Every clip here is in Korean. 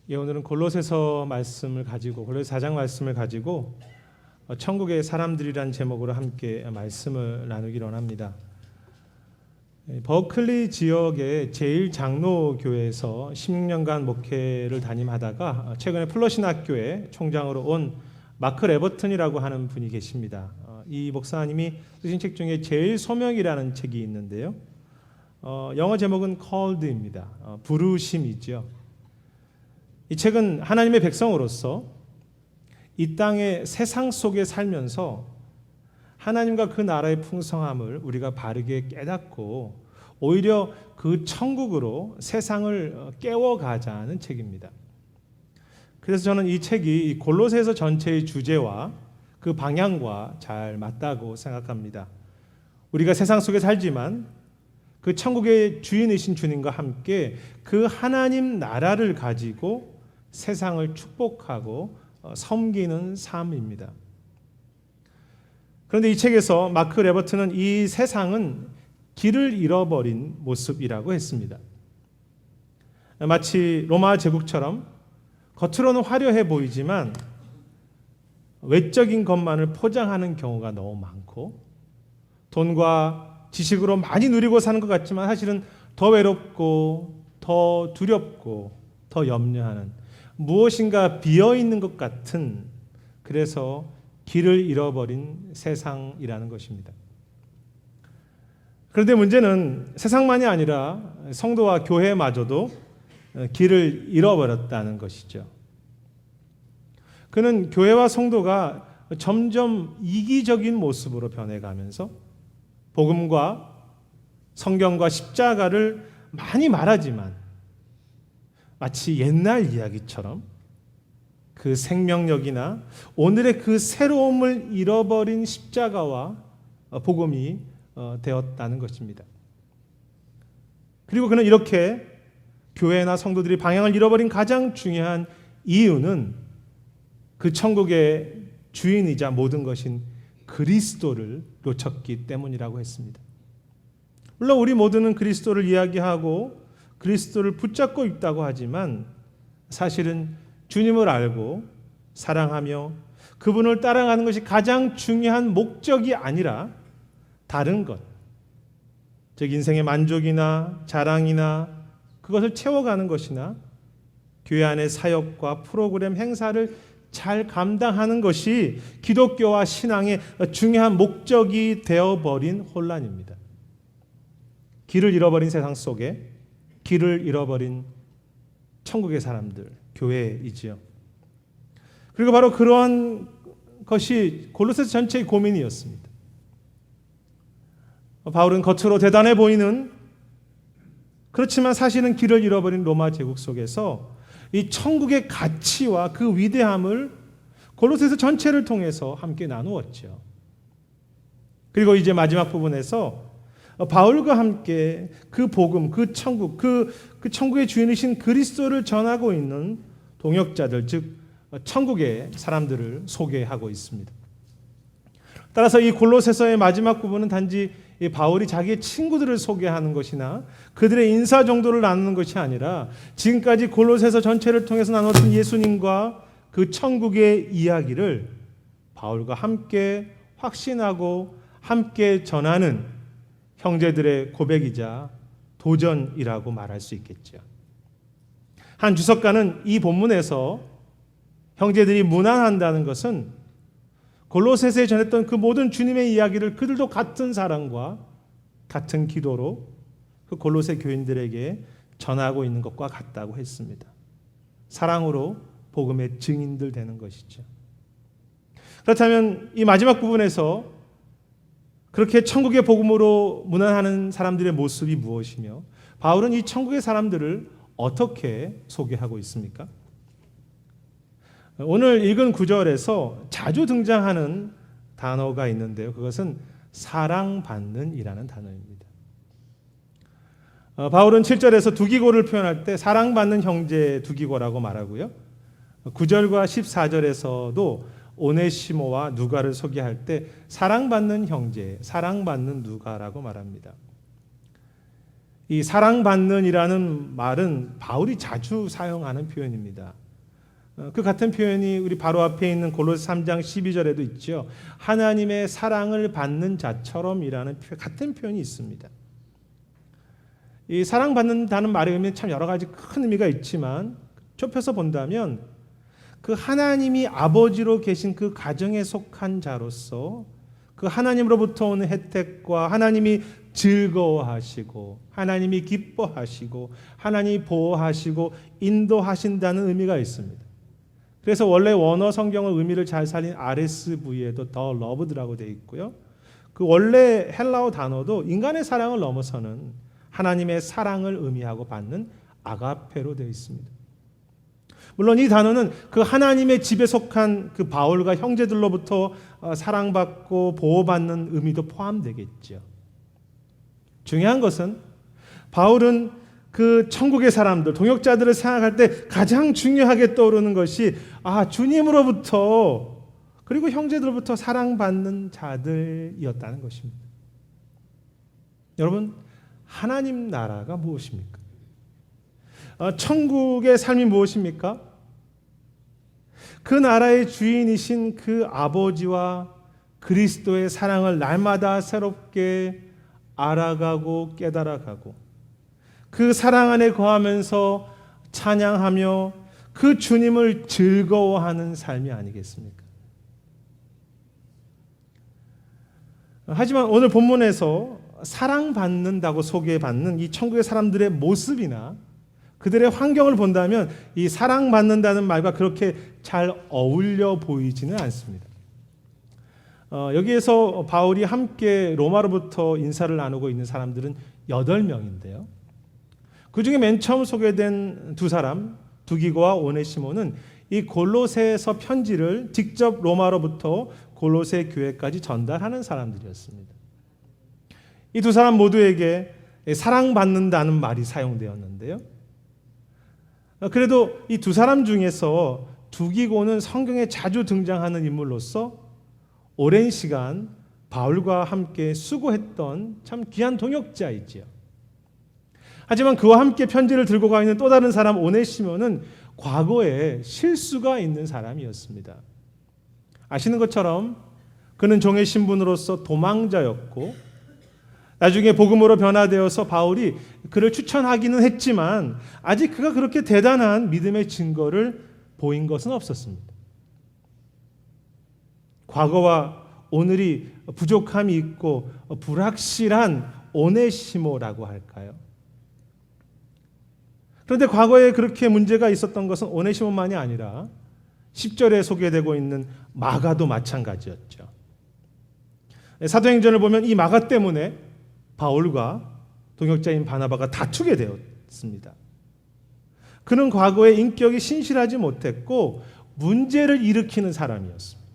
오늘은 골로새서 말씀을 가지고 골로새 4장 말씀을 가지고 천국의 사람들이란 제목으로 함께 말씀을 나누기를 원합니다. 버클리 지역의 제1장로교회에서 16년간 목회를 담임하다가 최근에 플러신 학교에 총장으로 온 마크 레버튼이라고 하는 분이 계십니다. 이 목사님이 쓰신 책 중에 제일 소명이라는 책이 있는데요. 영어 제목은 called입니다. 부르심이죠. 이 책은 하나님의 백성으로서 이 땅의 세상 속에 살면서 하나님과 그 나라의 풍성함을 우리가 바르게 깨닫고 오히려 그 천국으로 세상을 깨워가자는 책입니다. 그래서 저는 이 책이 골로새서 전체의 주제와 그 방향과 잘 맞다고 생각합니다. 우리가 세상 속에 살지만 그 천국의 주인이신 주님과 함께 그 하나님 나라를 가지고 세상을 축복하고 섬기는 삶입니다. 그런데 이 책에서 마크 레버튼은 이 세상은 길을 잃어버린 모습이라고 했습니다. 마치 로마 제국처럼 겉으로는 화려해 보이지만 외적인 것만을 포장하는 경우가 너무 많고 돈과 지식으로 많이 누리고 사는 것 같지만 사실은 더 외롭고 더 두렵고 더 염려하는 무엇인가 비어있는 것 같은 그래서 길을 잃어버린 세상이라는 것입니다. 그런데 문제는 세상만이 아니라 성도와 교회마저도 길을 잃어버렸다는 것이죠. 그는 교회와 성도가 점점 이기적인 모습으로 변해가면서 복음과 성경과 십자가를 많이 말하지만 마치 옛날 이야기처럼 그 생명력이나 오늘의 그 새로움을 잃어버린 십자가와 복음이 되었다는 것입니다. 그리고 그는 이렇게 교회나 성도들이 방향을 잃어버린 가장 중요한 이유는 그 천국의 주인이자 모든 것인 그리스도를 놓쳤기 때문이라고 했습니다. 물론 우리 모두는 그리스도를 이야기하고 그리스도를 붙잡고 있다고 하지만 사실은 주님을 알고 사랑하며 그분을 따라가는 것이 가장 중요한 목적이 아니라 다른 것, 즉 인생의 만족이나 자랑이나 그것을 채워가는 것이나 교회 안의 사역과 프로그램 행사를 잘 감당하는 것이 기독교와 신앙의 중요한 목적이 되어버린 혼란입니다. 길을 잃어버린 세상 속에 길을 잃어버린 천국의 사람들, 교회이지요. 그리고 바로 그러한 것이 골로새서 전체의 고민이었습니다. 바울은 겉으로 대단해 보이는 그렇지만 사실은 길을 잃어버린 로마 제국 속에서 이 천국의 가치와 그 위대함을 골로새서 전체를 통해서 함께 나누었죠. 그리고 이제 마지막 부분에서 바울과 함께 그 복음, 그 천국, 그 천국의 주인이신 그리스도를 전하고 있는 동역자들, 즉 천국의 사람들을 소개하고 있습니다. 따라서 이 골로새서의 마지막 부분은 단지 바울이 자기의 친구들을 소개하는 것이나 그들의 인사 정도를 나누는 것이 아니라 지금까지 골로새서 전체를 통해서 나눴던 예수님과 그 천국의 이야기를 바울과 함께 확신하고 함께 전하는 형제들의 고백이자 도전이라고 말할 수 있겠죠. 한 주석가는 이 본문에서 형제들이 무난한다는 것은 골로새서에 전했던 그 모든 주님의 이야기를 그들도 같은 사랑과 같은 기도로 그 골로새 교인들에게 전하고 있는 것과 같다고 했습니다. 사랑으로 복음의 증인들 되는 것이죠. 그렇다면 이 마지막 부분에서 그렇게 천국의 복음으로 문안하는 사람들의 모습이 무엇이며 바울은 이 천국의 사람들을 어떻게 소개하고 있습니까? 오늘 읽은 구절에서 자주 등장하는 단어가 있는데요. 그것은 사랑받는 이라는 단어입니다. 바울은 7절에서 두기고를 표현할 때 사랑받는 형제 두기고라고 말하고요. 9절과 14절에서도 오네시모와 누가를 소개할 때 사랑받는 형제, 사랑받는 누가라고 말합니다. 이 사랑받는이라는 말은 바울이 자주 사용하는 표현입니다. 그 같은 표현이 우리 바로 앞에 있는 골로새 3장 12절에도 있죠. 하나님의 사랑을 받는 자처럼이라는 같은 표현이 있습니다. 이 사랑받는다는 말의 의미는 참 여러 가지 큰 의미가 있지만 좁혀서 본다면 그 하나님이 아버지로 계신 그 가정에 속한 자로서 그 하나님으로부터 오는 혜택과 하나님이 즐거워하시고 하나님이 기뻐하시고 하나님이 보호하시고 인도하신다는 의미가 있습니다. 그래서 원래 원어 성경의 의미를 잘 살린 RSV에도 더 러브드라고 되어 있고요. 그 원래 헬라어 단어도 인간의 사랑을 넘어서는 하나님의 사랑을 의미하고 받는 아가페로 되어 있습니다. 물론 이 단어는 그 하나님의 집에 속한 그 바울과 형제들로부터 사랑받고 보호받는 의미도 포함되겠죠. 중요한 것은 바울은 그 천국의 사람들, 동역자들을 생각할 때 가장 중요하게 떠오르는 것이 주님으로부터 그리고 형제들로부터 사랑받는 자들이었다는 것입니다. 여러분, 하나님 나라가 무엇입니까? 천국의 삶이 무엇입니까? 그 나라의 주인이신 그 아버지와 그리스도의 사랑을 날마다 새롭게 알아가고 깨달아가고 그 사랑 안에 거하면서 찬양하며 그 주님을 즐거워하는 삶이 아니겠습니까? 하지만 오늘 본문에서 사랑받는다고 소개받는 이 천국의 사람들의 모습이나 그들의 환경을 본다면 이 사랑받는다는 말과 그렇게 잘 어울려 보이지는 않습니다. 여기에서 바울이 함께 로마로부터 인사를 나누고 있는 사람들은 8명인데요. 그 중에 맨 처음 소개된 두 사람, 두기고와 오네시모는 이 골로새에서 편지를 직접 로마로부터 골로새 교회까지 전달하는 사람들이었습니다. 이 두 사람 모두에게 사랑받는다는 말이 사용되었는데요. 그래도 이 두 사람 중에서 두기고는 성경에 자주 등장하는 인물로서 오랜 시간 바울과 함께 수고했던 참 귀한 동역자이지요. 하지만 그와 함께 편지를 들고 가 있는 또 다른 사람 오네시모는 과거에 실수가 있는 사람이었습니다. 아시는 것처럼 그는 종의 신분으로서 도망자였고 나중에 복음으로 변화되어서 바울이 그를 추천하기는 했지만 아직 그가 그렇게 대단한 믿음의 증거를 보인 것은 없었습니다. 과거와 오늘이 부족함이 있고 불확실한 오네시모라고 할까요? 그런데 과거에 그렇게 문제가 있었던 것은 오네시모만이 아니라 10절에 소개되고 있는 마가도 마찬가지였죠. 사도행전을 보면 이 마가 때문에 바울과 동역자인 바나바가 다투게 되었습니다. 그는 과거에 인격이 신실하지 못했고 문제를 일으키는 사람이었습니다.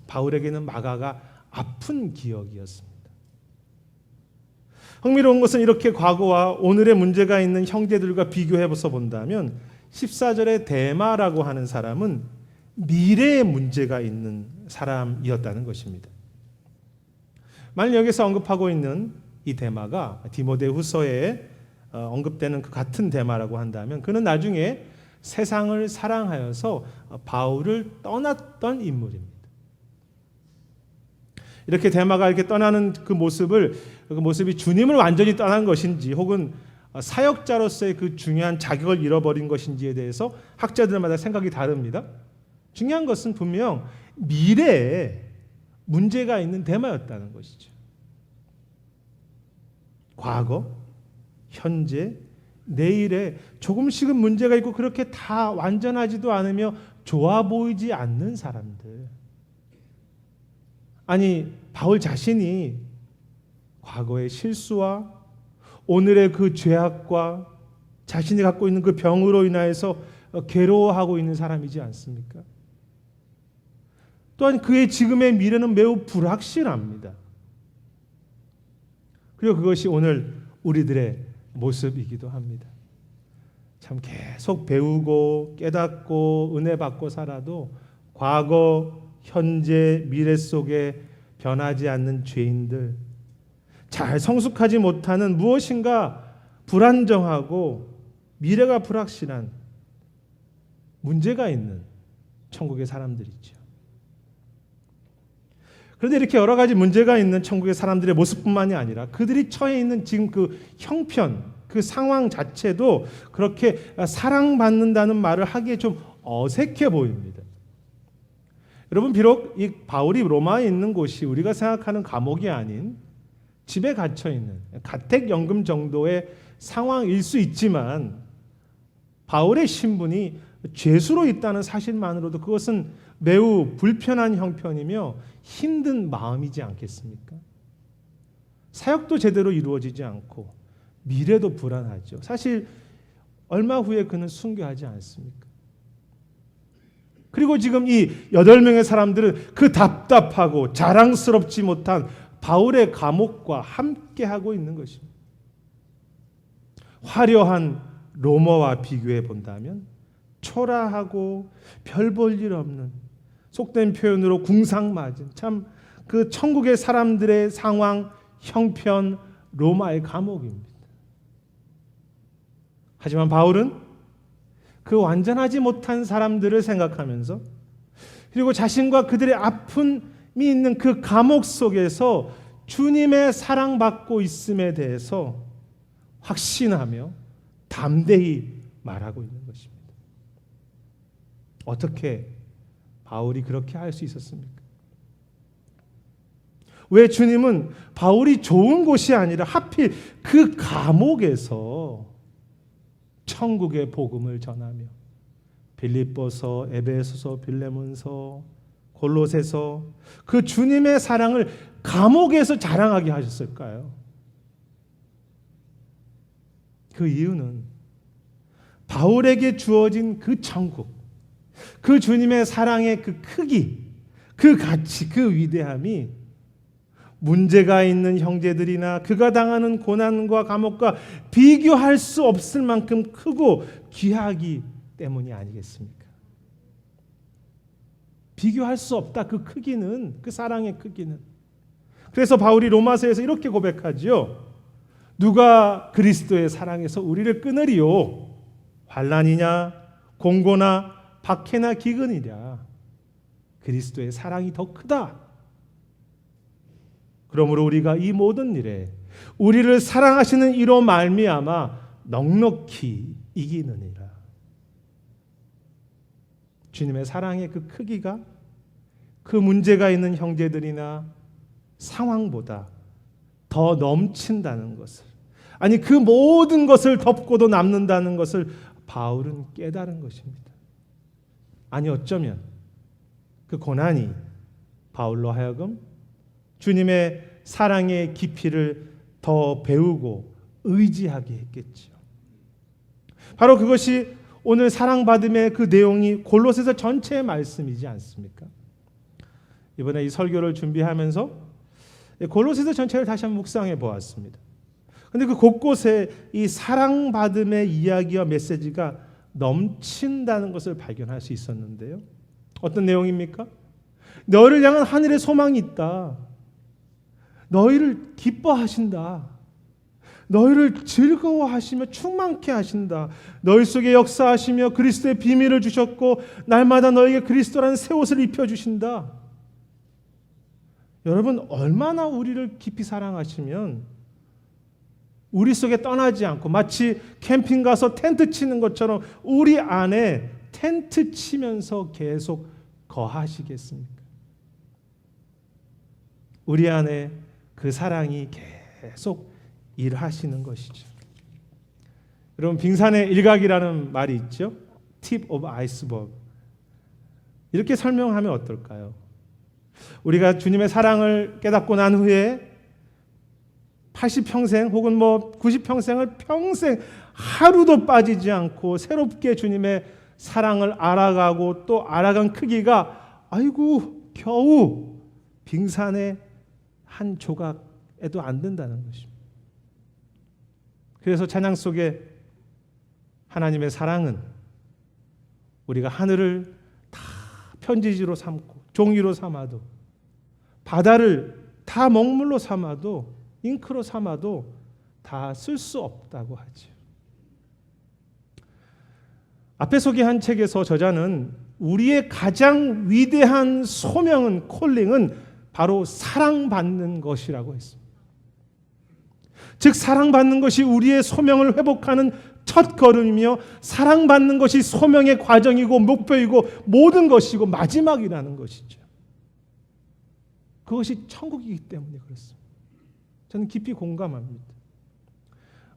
바울에게는 마가가 아픈 기억이었습니다. 흥미로운 것은 이렇게 과거와 오늘의 문제가 있는 형제들과 비교해서 본다면 14절에 데마라고 하는 사람은 미래의 문제가 있는 사람이었다는 것입니다. 만약 여기서 언급하고 있는 이 데마가 디모데후서에 언급되는 그 같은 데마라고 한다면 그는 나중에 세상을 사랑하여서 바울을 떠났던 인물입니다. 이렇게 데마가 이렇게 떠나는 그 모습이 주님을 완전히 떠난 것인지 혹은 사역자로서의 그 중요한 자격을 잃어버린 것인지에 대해서 학자들마다 생각이 다릅니다. 중요한 것은 분명 미래에 문제가 있는 데마였다는 것이죠. 과거, 현재, 내일에 조금씩은 문제가 있고 그렇게 다 완전하지도 않으며 좋아 보이지 않는 사람들. 아니, 바울 자신이 과거의 실수와 오늘의 그 죄악과 자신이 갖고 있는 그 병으로 인하여서 괴로워하고 있는 사람이지 않습니까? 또한 그의 지금의 미래는 매우 불확실합니다. 그리고 그것이 오늘 우리들의 모습이기도 합니다. 참 계속 배우고 깨닫고 은혜 받고 살아도 과거, 현재, 미래 속에 변하지 않는 죄인들, 잘 성숙하지 못하는 무엇인가 불안정하고 미래가 불확실한 문제가 있는 천국의 사람들이죠. 그런데 이렇게 여러 가지 문제가 있는 천국의 사람들의 모습뿐만이 아니라 그들이 처해 있는 지금 그 형편, 그 상황 자체도 그렇게 사랑받는다는 말을 하기에 좀 어색해 보입니다. 여러분, 비록 이 바울이 로마에 있는 곳이 우리가 생각하는 감옥이 아닌 집에 갇혀 있는 가택연금 정도의 상황일 수 있지만 바울의 신분이 죄수로 있다는 사실만으로도 그것은 매우 불편한 형편이며 힘든 마음이지 않겠습니까? 사역도 제대로 이루어지지 않고 미래도 불안하죠. 사실 얼마 후에 그는 순교하지 않습니까? 그리고 지금 이 8명의 사람들은 그 답답하고 자랑스럽지 못한 바울의 감옥과 함께하고 있는 것입니다. 화려한 로마와 비교해 본다면 초라하고 별 볼 일 없는, 속된 표현으로 궁상맞은 참 그 천국의 사람들의 상황, 형편, 로마의 감옥입니다. 하지만 바울은 그 완전하지 못한 사람들을 생각하면서 그리고 자신과 그들의 아픔이 있는 그 감옥 속에서 주님의 사랑받고 있음에 대해서 확신하며 담대히 말하고 있는 것입니다. 어떻게 바울이 그렇게 할 수 있었습니까? 왜 주님은 바울이 좋은 곳이 아니라 하필 그 감옥에서 천국의 복음을 전하며 빌립보서, 에베소서, 빌레몬서, 골로새서 그 주님의 사랑을 감옥에서 자랑하게 하셨을까요? 그 이유는 바울에게 주어진 그 천국, 그 주님의 사랑의 그 크기, 그 가치, 그 위대함이 문제가 있는 형제들이나 그가 당하는 고난과 감옥과 비교할 수 없을 만큼 크고 귀하기 때문이 아니겠습니까? 비교할 수 없다. 그 크기는, 그 사랑의 크기는. 그래서 바울이 로마서에서 이렇게 고백하지요. 누가 그리스도의 사랑에서 우리를 끊으리요? 환난이냐, 공고나, 박해나 기근이랴. 그리스도의 사랑이 더 크다. 그러므로 우리가 이 모든 일에 우리를 사랑하시는 이로 말미암아 넉넉히 이기느니라. 주님의 사랑의 그 크기가 그 문제가 있는 형제들이나 상황보다 더 넘친다는 것을, 아니 그 모든 것을 덮고도 남는다는 것을 바울은 깨달은 것입니다. 아니 어쩌면 그 고난이 바울로 하여금 주님의 사랑의 깊이를 더 배우고 의지하게 했겠지요. 바로 그것이 오늘 사랑받음의 그 내용이 골로새서 전체의 말씀이지 않습니까? 이번에 이 설교를 준비하면서 골로새서 전체를 다시 한번 묵상해 보았습니다. 그런데 그 곳곳에 이 사랑받음의 이야기와 메시지가 넘친다는 것을 발견할 수 있었는데요. 어떤 내용입니까? 너를 향한 하늘의 소망이 있다. 너희를 기뻐하신다. 너희를 즐거워하시며 충만케 하신다. 너희 속에 역사하시며 그리스도의 비밀을 주셨고 날마다 너에게 그리스도라는 새 옷을 입혀주신다. 여러분, 얼마나 우리를 깊이 사랑하시면 우리 속에 떠나지 않고 마치 캠핑 가서 텐트 치는 것처럼 우리 안에 텐트 치면서 계속 거하시겠습니까? 우리 안에 그 사랑이 계속 일하시는 것이죠. 여러분, 빙산의 일각이라는 말이 있죠. Tip of iceberg. 이렇게 설명하면 어떨까요? 우리가 주님의 사랑을 깨닫고 난 후에 80평생 혹은 90평생을 평생 하루도 빠지지 않고 새롭게 주님의 사랑을 알아가고 또 알아간 크기가 아이고 겨우 빙산의 한 조각에도 안 된다는 것입니다. 그래서 찬양 속에 하나님의 사랑은 우리가 하늘을 다 편지지로 삼고 종이로 삼아도 바다를 다 먹물로 삼아도 잉크로 삼아도 다 쓸 수 없다고 하죠. 앞에 소개한 책에서 저자는 우리의 가장 위대한 소명은, 콜링은 바로 사랑받는 것이라고 했습니다. 즉 사랑받는 것이 우리의 소명을 회복하는 첫 걸음이며, 사랑받는 것이 소명의 과정이고 목표이고 모든 것이고 마지막이라는 것이죠. 그것이 천국이기 때문에 그렇습니다. 저는 깊이 공감합니다.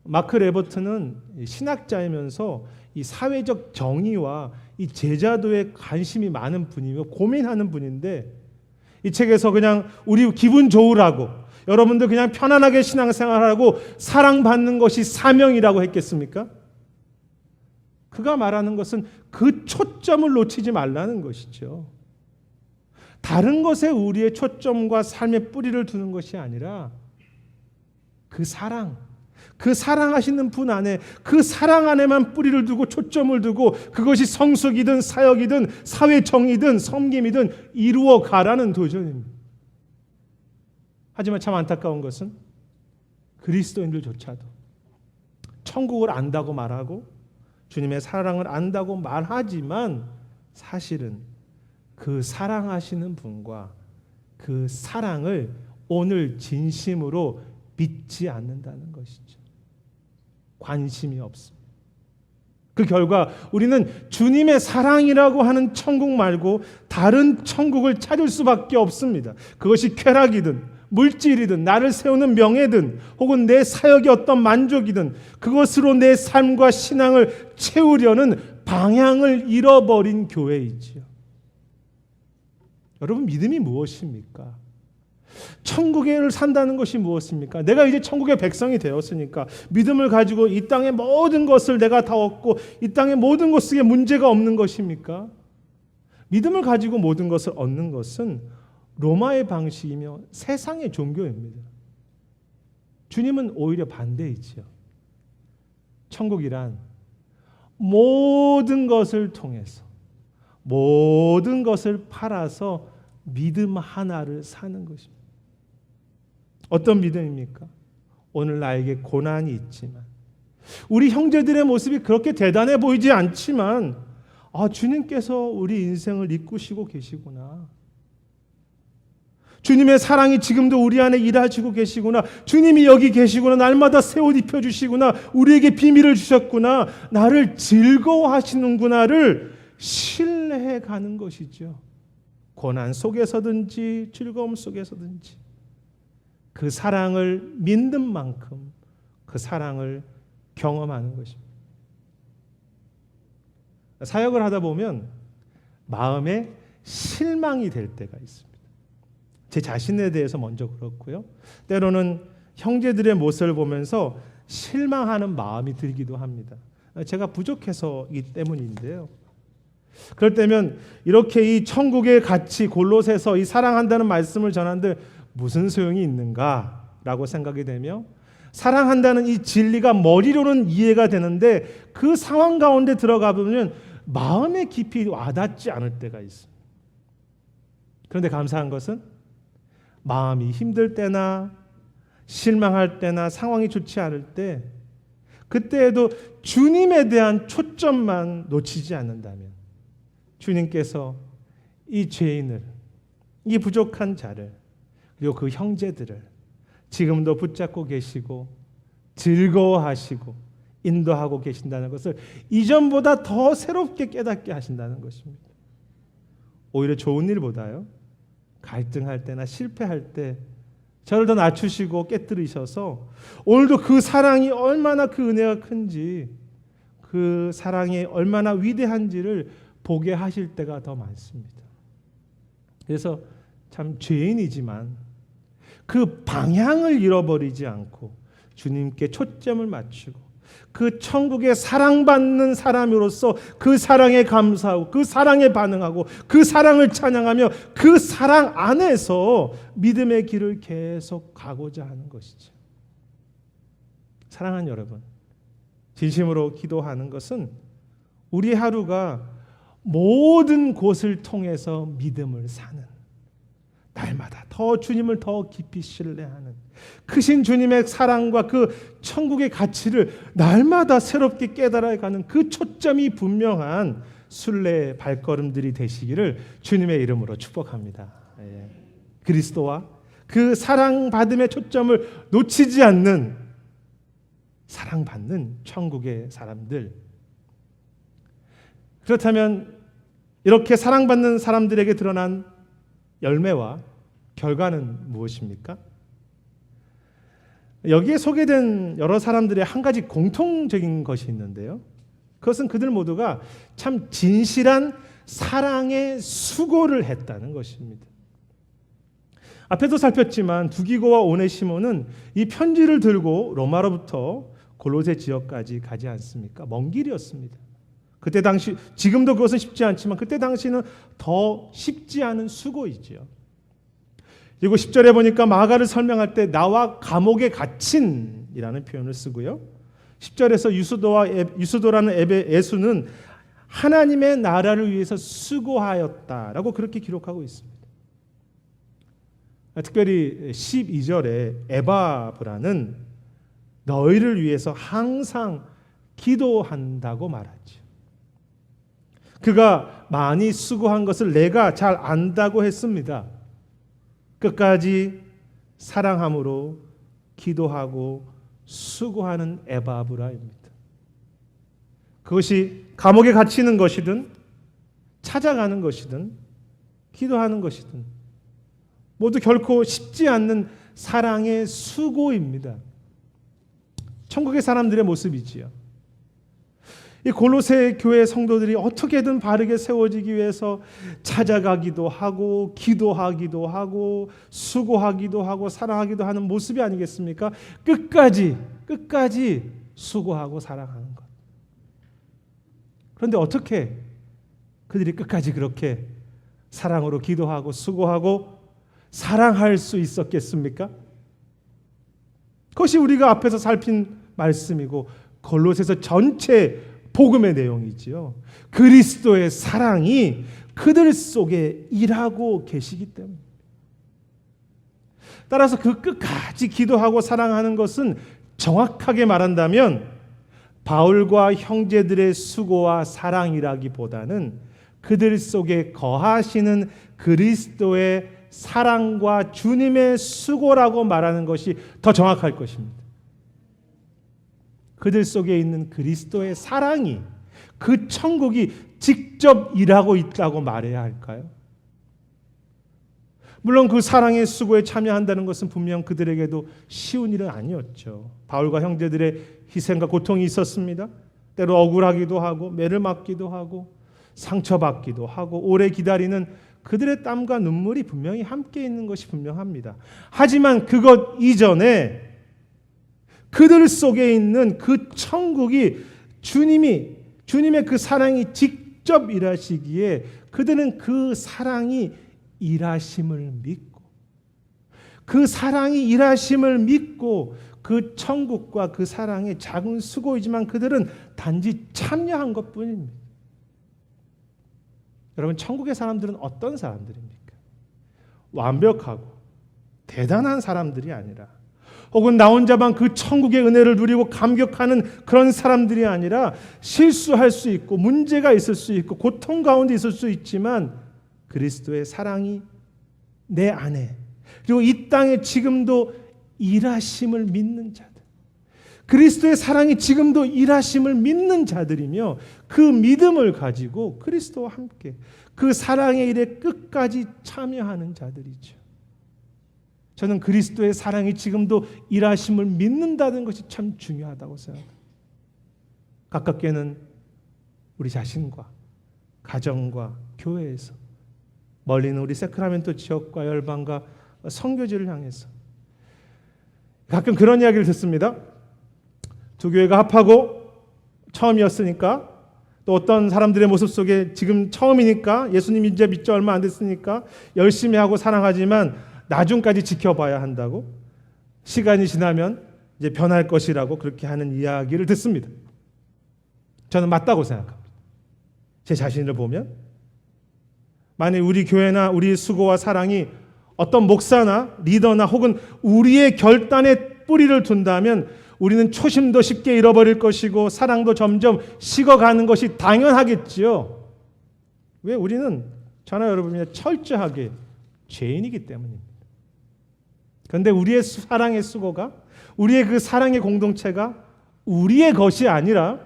마크 레버트는 신학자이면서 이 사회적 정의와 이 제자도에 관심이 많은 분이며 고민하는 분인데, 이 책에서 그냥 우리 기분 좋으라고, 여러분들 그냥 편안하게 신앙생활하고 사랑받는 것이 사명이라고 했겠습니까? 그가 말하는 것은 그 초점을 놓치지 말라는 것이죠. 다른 것에 우리의 초점과 삶의 뿌리를 두는 것이 아니라 그 사랑, 그 사랑하시는 분 안에, 그 사랑 안에만 뿌리를 두고 초점을 두고 그것이 성숙이든 사역이든 사회정의든 섬김이든 이루어 가라는 도전입니다. 하지만 참 안타까운 것은 그리스도인들조차도 천국을 안다고 말하고 주님의 사랑을 안다고 말하지만 사실은 그 사랑하시는 분과 그 사랑을 오늘 진심으로 믿지 않는다는 것이죠. 관심이 없습니다. 그 결과 우리는 주님의 사랑이라고 하는 천국 말고 다른 천국을 찾을 수밖에 없습니다. 그것이 쾌락이든 물질이든 나를 세우는 명예든 혹은 내 사역의 어떤 만족이든 그것으로 내 삶과 신앙을 채우려는 방향을 잃어버린 교회이지요. 여러분, 믿음이 무엇입니까? 천국을 산다는 것이 무엇입니까? 내가 이제 천국의 백성이 되었으니까 믿음을 가지고 이 땅의 모든 것을 내가 다 얻고 이 땅의 모든 것에 문제가 없는 것입니까? 믿음을 가지고 모든 것을 얻는 것은 로마의 방식이며 세상의 종교입니다. 주님은 오히려 반대이지요. 천국이란 모든 것을 통해서 모든 것을 팔아서 믿음 하나를 사는 것입니다. 어떤 믿음입니까? 오늘 나에게 고난이 있지만, 우리 형제들의 모습이 그렇게 대단해 보이지 않지만, 주님께서 우리 인생을 이끄시고 계시구나. 주님의 사랑이 지금도 우리 안에 일하시고 계시구나. 주님이 여기 계시구나. 날마다 새 옷 입혀주시구나. 우리에게 비밀을 주셨구나. 나를 즐거워하시는구나를 신뢰해 가는 것이죠. 고난 속에서든지 즐거움 속에서든지 그 사랑을 믿는 만큼 그 사랑을 경험하는 것입니다. 사역을 하다 보면 마음에 실망이 될 때가 있습니다. 제 자신에 대해서 먼저 그렇고요. 때로는 형제들의 모습을 보면서 실망하는 마음이 들기도 합니다. 제가 부족해서이기 때문인데요. 그럴 때면 이렇게 이 천국의 가치, 골로새서 이 사랑한다는 말씀을 전하는데 무슨 소용이 있는가라고 생각이 되며, 사랑한다는 이 진리가 머리로는 이해가 되는데 그 상황 가운데 들어가 보면 마음에 깊이 와닿지 않을 때가 있습니다. 그런데 감사한 것은 마음이 힘들 때나 실망할 때나 상황이 좋지 않을 때, 그때에도 주님에 대한 초점만 놓치지 않는다면 주님께서 이 죄인을, 이 부족한 자를, 그리고 그 형제들을 지금도 붙잡고 계시고 즐거워하시고 인도하고 계신다는 것을 이전보다 더 새롭게 깨닫게 하신다는 것입니다. 오히려 좋은 일보다요, 갈등할 때나 실패할 때 저를 더 낮추시고 깨뜨리셔서 오늘도 그 사랑이 얼마나 그 은혜가 큰지, 그 사랑이 얼마나 위대한지를 보게 하실 때가 더 많습니다. 그래서 참 죄인이지만 그 방향을 잃어버리지 않고 주님께 초점을 맞추고 그 천국에 사랑받는 사람으로서 그 사랑에 감사하고 그 사랑에 반응하고 그 사랑을 찬양하며 그 사랑 안에서 믿음의 길을 계속 가고자 하는 것이죠. 사랑하는 여러분, 진심으로 기도하는 것은 우리 하루가 모든 곳을 통해서 믿음을 사는, 날마다 더 주님을 더 깊이 신뢰하는 크신 주님의 사랑과 그 천국의 가치를 날마다 새롭게 깨달아가는 그 초점이 분명한 순례의 발걸음들이 되시기를 주님의 이름으로 축복합니다. 그리스도와 그 사랑받음의 초점을 놓치지 않는 사랑받는 천국의 사람들. 그렇다면 이렇게 사랑받는 사람들에게 드러난 열매와 결과는 무엇입니까? 여기에 소개된 여러 사람들의 한 가지 공통적인 것이 있는데요. 그것은 그들 모두가 참 진실한 사랑의 수고를 했다는 것입니다. 앞에도 살폈지만 두기고와 오네시모는 이 편지를 들고 로마로부터 골로새 지역까지 가지 않습니까? 먼 길이었습니다. 그때 당시, 지금도 그것은 쉽지 않지만 그때 당시는 더 쉽지 않은 수고이지요. 그리고 10절에 보니까 마가를 설명할 때 나와 감옥에 갇힌이라는 표현을 쓰고요. 10절에서 유수도라는 에수는 하나님의 나라를 위해서 수고하였다라고 그렇게 기록하고 있습니다. 특별히 12절에 에바브라는 너희를 위해서 항상 기도한다고 말하죠. 그가 많이 수고한 것을 내가 잘 안다고 했습니다. 끝까지 사랑함으로 기도하고 수고하는 에바브라입니다. 그것이 감옥에 갇히는 것이든 찾아가는 것이든 기도하는 것이든 모두 결코 쉽지 않는 사랑의 수고입니다. 천국의 사람들의 모습이지요. 이 골로새 교회 성도들이 어떻게든 바르게 세워지기 위해서 찾아가기도 하고 기도하기도 하고 수고하기도 하고 사랑하기도 하는 모습이 아니겠습니까? 끝까지 수고하고 사랑하는 것. 그런데 어떻게 그들이 끝까지 그렇게 사랑으로 기도하고 수고하고 사랑할 수 있었겠습니까? 그것이 우리가 앞에서 살핀 말씀이고 골로새서 전체 복음의 내용이지요. 그리스도의 사랑이 그들 속에 일하고 계시기 때문에. 따라서 그 끝까지 기도하고 사랑하는 것은 정확하게 말한다면 바울과 형제들의 수고와 사랑이라기보다는 그들 속에 거하시는 그리스도의 사랑과 주님의 수고라고 말하는 것이 더 정확할 것입니다. 그들 속에 있는 그리스도의 사랑이 그 천국이 직접 일하고 있다고 말해야 할까요? 물론 그 사랑의 수고에 참여한다는 것은 분명 그들에게도 쉬운 일은 아니었죠. 바울과 형제들의 희생과 고통이 있었습니다. 때로 억울하기도 하고 매를 맞기도 하고 상처받기도 하고 오래 기다리는 그들의 땀과 눈물이 분명히 함께 있는 것이 분명합니다. 하지만 그것 이전에 그들 속에 있는 그 천국이 주님의 그 사랑이 직접 일하시기에 그들은 그 사랑이 일하심을 믿고 그 사랑이 일하심을 믿고 그 천국과 그 사랑의 작은 수고이지만 그들은 단지 참여한 것뿐입니다. 여러분, 천국의 사람들은 어떤 사람들입니까? 완벽하고 대단한 사람들이 아니라 혹은 나 혼자만 그 천국의 은혜를 누리고 감격하는 그런 사람들이 아니라 실수할 수 있고 문제가 있을 수 있고 고통 가운데 있을 수 있지만 그리스도의 사랑이 내 안에 그리고 이 땅에 지금도 일하심을 믿는 자들, 그리스도의 사랑이 지금도 일하심을 믿는 자들이며 그 믿음을 가지고 그리스도와 함께 그 사랑의 일에 끝까지 참여하는 자들이죠. 저는 그리스도의 사랑이 지금도 일하심을 믿는다는 것이 참 중요하다고 생각합니다. 가깝게는 우리 자신과 가정과 교회에서, 멀리는 우리 세크라멘토 지역과 열방과 선교지를 향해서 가끔 그런 이야기를 듣습니다. 두 교회가 합하고 처음이었으니까 또 어떤 사람들의 모습 속에 지금 처음이니까 예수님 이제 믿지 얼마 안 됐으니까 열심히 하고 사랑하지만 나중까지 지켜봐야 한다고, 시간이 지나면 이제 변할 것이라고 그렇게 하는 이야기를 듣습니다. 저는 맞다고 생각합니다. 제 자신을 보면 만약 우리 교회나 우리 수고와 사랑이 어떤 목사나 리더나 혹은 우리의 결단에 뿌리를 둔다면 우리는 초심도 쉽게 잃어버릴 것이고 사랑도 점점 식어가는 것이 당연하겠지요. 왜? 우리는 저나 여러분이 철저하게 죄인이기 때문입니다. 그런데 우리의 사랑의 수고가, 우리의 그 사랑의 공동체가 우리의 것이 아니라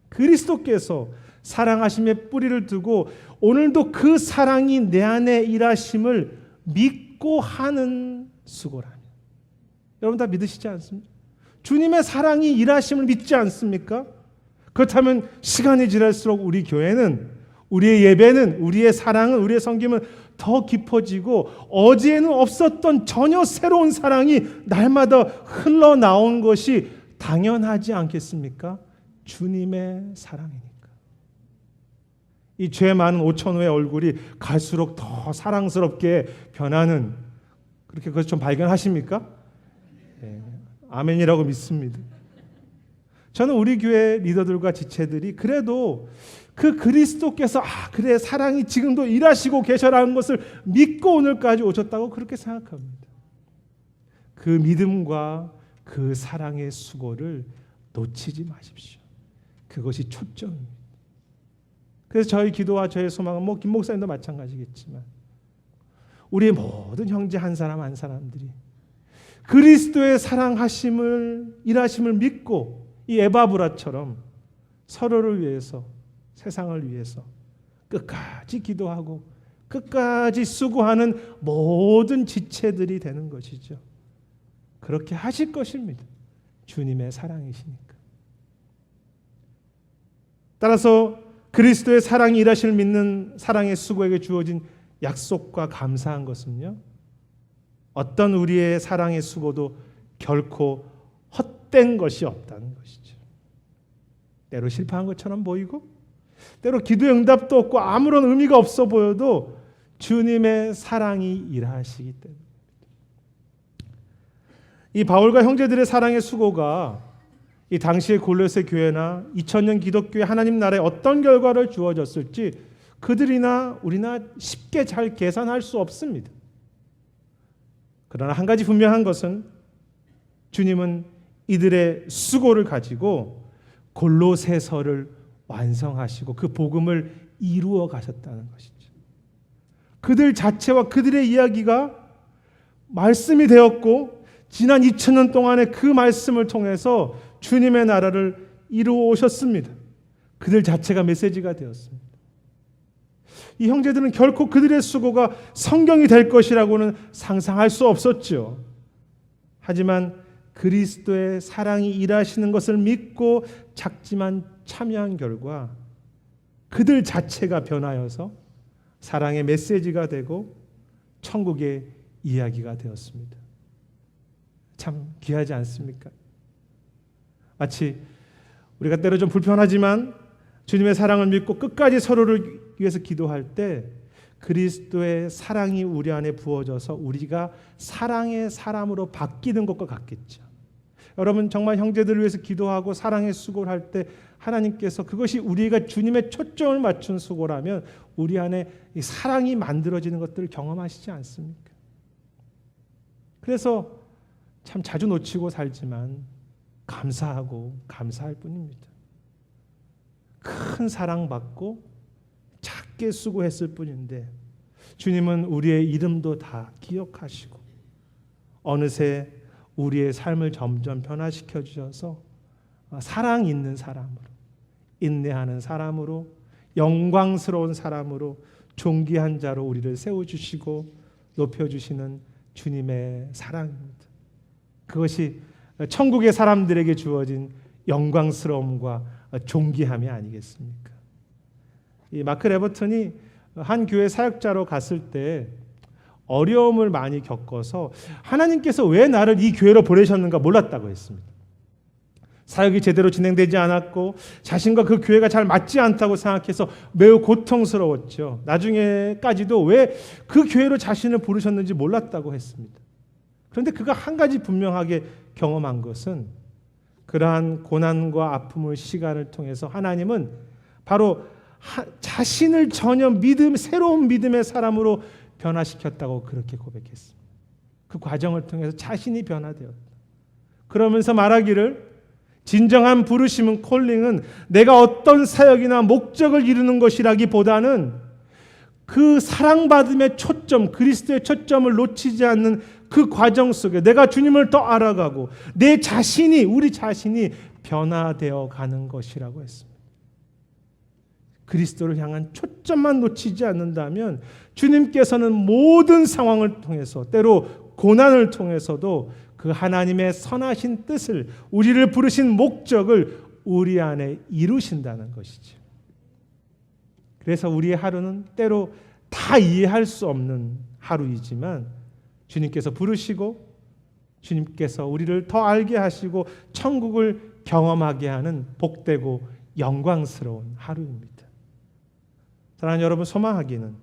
그리스도께서 사랑하심에 뿌리를 두고 오늘도 그 사랑이 내 안에 일하심을 믿고 하는 수고라면, 여러분 다 믿으시지 않습니까? 주님의 사랑이 일하심을 믿지 않습니까? 그렇다면 시간이 지날수록 우리 교회는, 우리의 예배는, 우리의 사랑은, 우리의 섬김은 더 깊어지고 어제는 없었던 전혀 새로운 사랑이 날마다 흘러나온 것이 당연하지 않겠습니까? 주님의 사랑이니까. 이 죄 많은 5,000호의 얼굴이 갈수록 더 사랑스럽게 변하는, 그렇게 그것을 좀 발견하십니까? 네, 아멘이라고 믿습니다. 저는 우리 교회 리더들과 지체들이 그래도 그 그리스도께서 그래 사랑이 지금도 일하시고 계셔라는 것을 믿고 오늘까지 오셨다고 그렇게 생각합니다. 그 믿음과 그 사랑의 수고를 놓치지 마십시오. 그것이 초점입니다. 그래서 저희 기도와 저의 소망은 김 목사님도 마찬가지겠지만 우리의 모든 형제 한 사람 한 사람들이 그리스도의 사랑하심을, 일하심을 믿고 이 에바브라처럼 서로를 위해서, 세상을 위해서 끝까지 기도하고 끝까지 수고하는 모든 지체들이 되는 것이죠. 그렇게 하실 것입니다. 주님의 사랑이시니까. 따라서 그리스도의 사랑이 일하심을 믿는 사랑의 수고에게 주어진 약속과 감사한 것은요, 어떤 우리의 사랑의 수고도 결코 헛된 것이 없다는 것이죠. 때로 실패한 것처럼 보이고 때로 기도의 응답도 없고 아무런 의미가 없어 보여도 주님의 사랑이 일하시기 때문입니다. 이 바울과 형제들의 사랑의 수고가 이 당시의 골로새 교회나 2000년 기독교의 하나님 나라에 어떤 결과를 주어졌을지 그들이나 우리나 쉽게 잘 계산할 수 없습니다. 그러나 한 가지 분명한 것은 주님은 이들의 수고를 가지고 골로새서를 완성하시고 그 복음을 이루어 가셨다는 것이죠. 그들 자체와 그들의 이야기가 말씀이 되었고 지난 2000년 동안의 그 말씀을 통해서 주님의 나라를 이루어 오셨습니다. 그들 자체가 메시지가 되었습니다. 이 형제들은 결코 그들의 수고가 성경이 될 것이라고는 상상할 수 없었죠. 하지만 그리스도의 사랑이 일하시는 것을 믿고 작지만 참여한 결과 그들 자체가 변하여서 사랑의 메시지가 되고 천국의 이야기가 되었습니다. 참 귀하지 않습니까? 마치 우리가 때로 좀 불편하지만 주님의 사랑을 믿고 끝까지 서로를 위해서 기도할 때 그리스도의 사랑이 우리 안에 부어져서 우리가 사랑의 사람으로 바뀌는 것과 같겠죠. 여러분 정말 형제들을 위해서 기도하고 사랑의 수고를 할 때 하나님께서 그것이 우리가 주님의 초점을 맞춘 수고라면 우리 안에 이 사랑이 만들어지는 것들을 경험하시지 않습니까? 그래서 참 자주 놓치고 살지만 감사하고 감사할 뿐입니다. 큰 사랑받고 작게 수고했을 뿐인데 주님은 우리의 이름도 다 기억하시고 어느새 우리의 삶을 점점 변화시켜 주셔서 사랑 있는 사람으로, 인내하는 사람으로, 영광스러운 사람으로, 존귀한 자로 우리를 세워주시고 높여주시는 주님의 사랑입니다. 그것이 천국의 사람들에게 주어진 영광스러움과 존귀함이 아니겠습니까? 이 마크 레버턴이 한 교회 사역자로 갔을 때 어려움을 많이 겪어서 하나님께서 왜 나를 이 교회로 보내셨는가 몰랐다고 했습니다. 사역이 제대로 진행되지 않았고 자신과 그 교회가 잘 맞지 않다고 생각해서 매우 고통스러웠죠. 나중에까지도 왜 그 교회로 자신을 부르셨는지 몰랐다고 했습니다. 그런데 그가 한 가지 분명하게 경험한 것은 그러한 고난과 아픔의 시간을 통해서 하나님은 바로 자신을 전혀 새로운 믿음의 사람으로 변화시켰다고 그렇게 고백했습니다. 그 과정을 통해서 자신이 변화되었다. 그러면서 말하기를 진정한 부르심은, 콜링은 내가 어떤 사역이나 목적을 이루는 것이라기보다는 그 사랑받음의 초점, 그리스도의 초점을 놓치지 않는 그 과정 속에 내가 주님을 더 알아가고 내 자신이, 우리 자신이 변화되어 가는 것이라고 했습니다. 그리스도를 향한 초점만 놓치지 않는다면 주님께서는 모든 상황을 통해서, 때로 고난을 통해서도 그 하나님의 선하신 뜻을, 우리를 부르신 목적을 우리 안에 이루신다는 것이죠. 그래서 우리의 하루는 때로 다 이해할 수 없는 하루이지만 주님께서 부르시고 주님께서 우리를 더 알게 하시고 천국을 경험하게 하는 복되고 영광스러운 하루입니다. 사랑하는 여러분, 소망하기는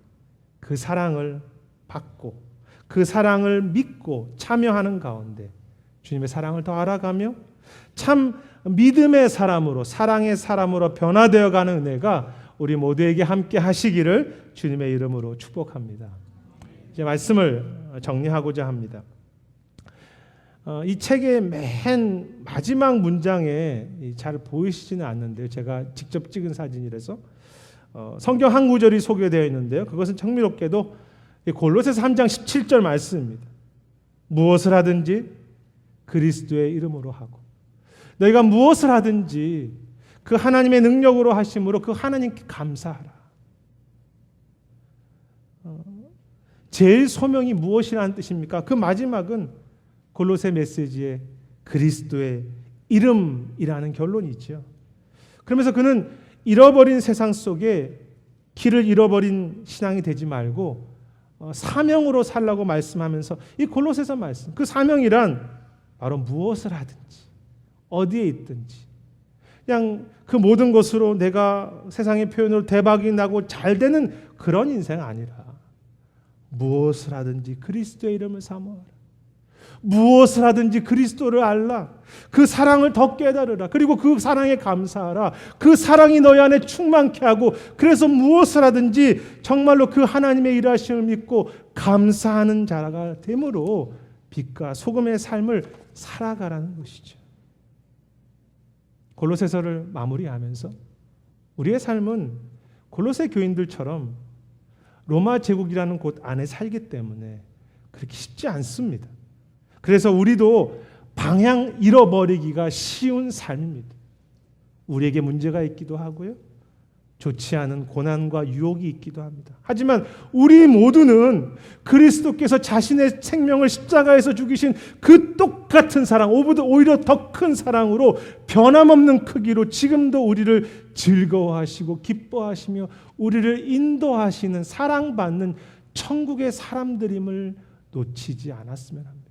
그 사랑을 받고 그 사랑을 믿고 참여하는 가운데 주님의 사랑을 더 알아가며 참 믿음의 사람으로, 사랑의 사람으로 변화되어가는 은혜가 우리 모두에게 함께 하시기를 주님의 이름으로 축복합니다. 이제 말씀을 정리하고자 합니다. 이 책의 맨 마지막 문장에 잘 보이시지는 않는데요. 제가 직접 찍은 사진이라서 성경 한 구절이 소개되어 있는데요. 그것은 흥미롭게도 골로새서 3장 17절 말씀입니다. 무엇을 하든지 그리스도의 이름으로 하고, 너희가 무엇을 하든지 그 하나님의 능력으로 하심으로 그 하나님께 감사하라. 제일 소명이 무엇이라는 뜻입니까? 그 마지막은 골로새 메시지의 그리스도의 이름이라는 결론이죠. 그러면서 그는 잃어버린 세상 속에 길을 잃어버린 신앙이 되지 말고 사명으로 살라고 말씀하면서 이 골로새서 말씀, 그 사명이란 바로 무엇을 하든지 어디에 있든지 그냥 그 모든 것으로 내가 세상의 표현으로 대박이 나고 잘 되는 그런 인생 아니라 무엇을 하든지 그리스도의 이름을 사모하라. 무엇을 하든지 그리스도를 알라. 그 사랑을 더 깨달으라. 그리고 그 사랑에 감사하라. 그 사랑이 너희 안에 충만케 하고, 그래서 무엇을 하든지 정말로 그 하나님의 일하심을 믿고 감사하는 자가 되므로 빛과 소금의 삶을 살아가라는 것이죠. 골로새서를 마무리하면서 우리의 삶은 골로새 교인들처럼 로마 제국이라는 곳 안에 살기 때문에 그렇게 쉽지 않습니다. 그래서 우리도 방향 잃어버리기가 쉬운 삶입니다. 우리에게 문제가 있기도 하고요. 좋지 않은 고난과 유혹이 있기도 합니다. 하지만 우리 모두는 그리스도께서 자신의 생명을 십자가에서 죽이신 그 똑같은 사랑, 오히려 더 큰 사랑으로 변함없는 크기로 지금도 우리를 즐거워하시고 기뻐하시며 우리를 인도하시는 사랑받는 천국의 사람들임을 놓치지 않았으면 합니다.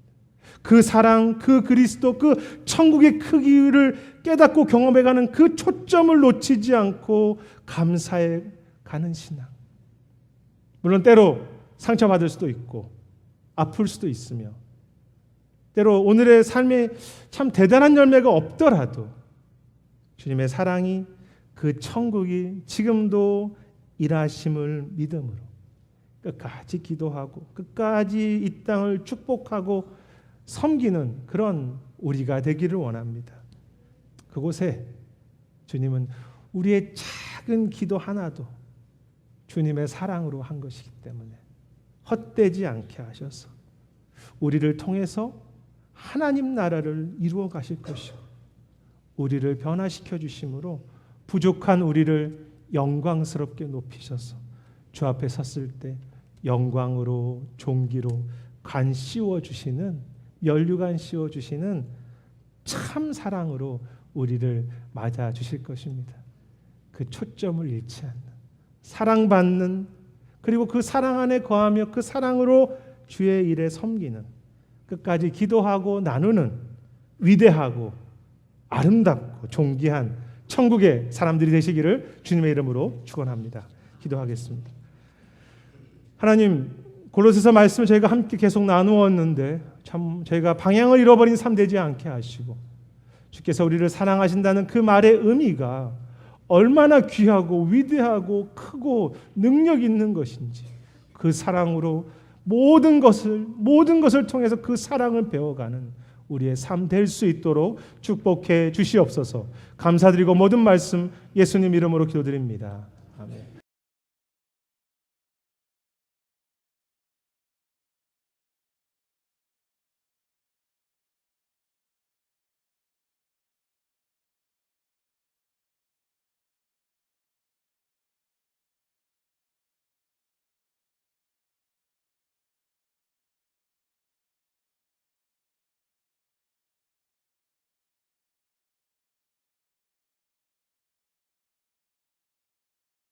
그 사랑, 그 그리스도, 그 천국의 크기를 깨닫고 경험해가는 그 초점을 놓치지 않고 감사해 가는 신앙. 물론 때로 상처받을 수도 있고 아플 수도 있으며 때로 오늘의 삶에 참 대단한 열매가 없더라도 주님의 사랑이, 그 천국이 지금도 일하심을 믿음으로 끝까지 기도하고 끝까지 이 땅을 축복하고 섬기는 그런 우리가 되기를 원합니다. 그곳에 주님은 우리의 작은 기도 하나도 주님의 사랑으로 한 것이기 때문에 헛되지 않게 하셔서 우리를 통해서 하나님 나라를 이루어 가실 것이고 우리를 변화시켜 주심으로 부족한 우리를 영광스럽게 높이셔서 주 앞에 섰을 때 영광으로 존귀로 관 씌워 주시는, 면류관 씌워 주시는 참 사랑으로 우리를 맞아 주실 것입니다. 그 초점을 잃지 않는, 사랑받는, 그리고 그 사랑 안에 거하며 그 사랑으로 주의 일에 섬기는, 끝까지 기도하고 나누는 위대하고 아름답고 존귀한 천국의 사람들이 되시기를 주님의 이름으로 축원합니다. 기도하겠습니다. 하나님, 골로새서 말씀을 저희가 함께 계속 나누었는데 참 저희가 방향을 잃어버린 삶 되지 않게 하시고 주께서 우리를 사랑하신다는 그 말의 의미가 얼마나 귀하고 위대하고 크고 능력 있는 것인지, 그 사랑으로 모든 것을 통해서 그 사랑을 배워가는 우리의 삶 될 수 있도록 축복해 주시옵소서. 감사드리고 모든 말씀 예수님 이름으로 기도드립니다. 아멘.